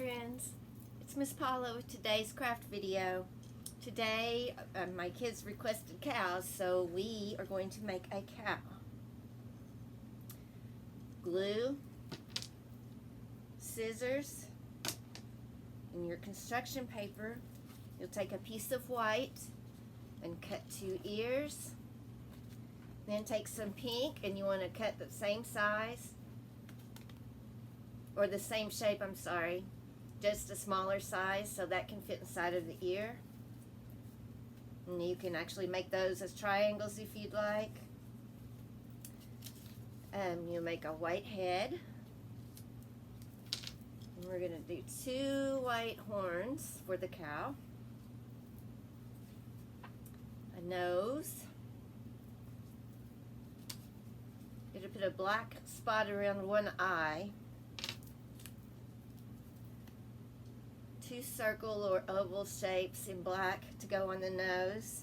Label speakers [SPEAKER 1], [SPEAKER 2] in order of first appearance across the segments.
[SPEAKER 1] friends, it's Miss Paula with today's craft video. Today my kids requested cows, so we are going to make a cow. Glue, scissors, and your construction paper. You'll take a piece of white and cut 2 ears. Then take some pink, and you want to cut the same size, or the same shape, I'm sorry, just a smaller size so that can fit inside of the ear. And you can actually make those as triangles if you'd like. You make a white head. And we're going to do 2 white horns for the cow. A nose. You're going to put a black spot around one eye. 2 circle or oval shapes in black to go on the nose.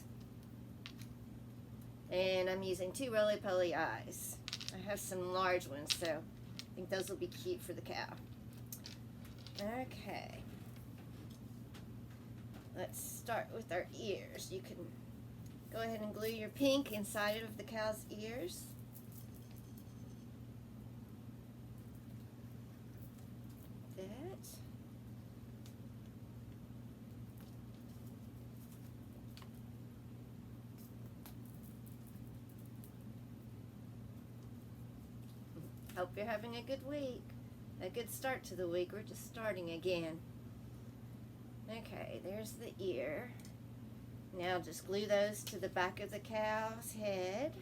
[SPEAKER 1] And I'm using 2 roly-poly eyes. I have some large ones, so I think those will be cute for the cow. Okay. Let's start with our ears. You can go ahead and glue your pink inside of the cow's ears. Hope you're having a good week. A good start to the week. We're just starting again. Okay, there's the ear. Now just glue those to the back of the cow's head.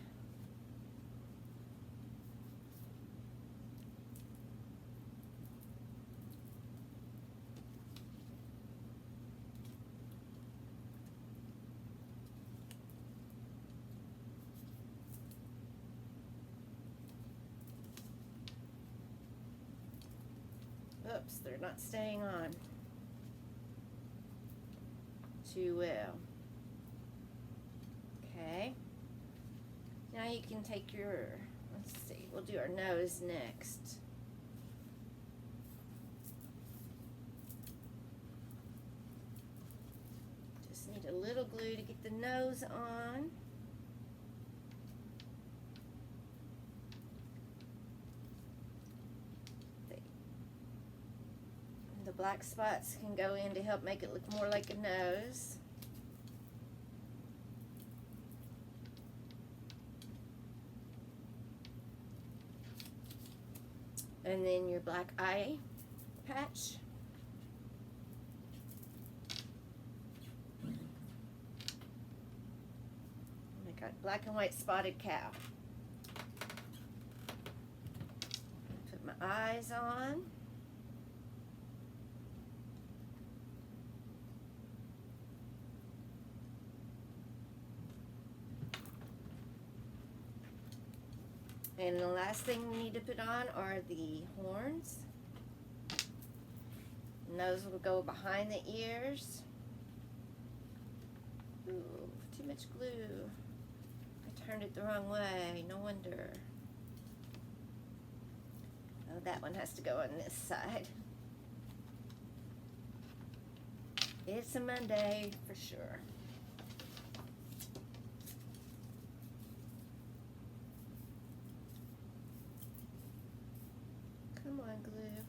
[SPEAKER 1] Oops, they're not staying on too well. Okay. Now you can take your, let's see, we'll do our nose next. Just need a little glue to get the nose on. The black spots can go in to help make it look more like a nose. And then your black eye patch. I got black and white spotted cow. Put my eyes on. And the last thing we need to put on are the horns. And those will go behind the ears. Ooh, too much glue. I turned it the wrong way, no wonder. Oh, that one has to go on this side. It's a Monday for sure. Come on, glue.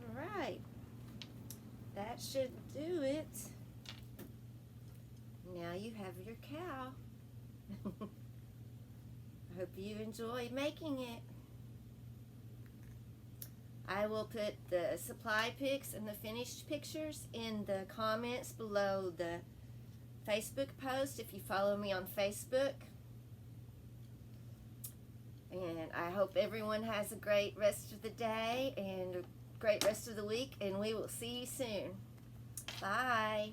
[SPEAKER 1] All right. That should do it. Now you have your cow. I hope you enjoy making it. I will put the supply pics and the finished pictures in the comments below the Facebook post if you follow me on Facebook. And I hope everyone has a great rest of the day and a great rest of the week, and we will see you soon. Bye.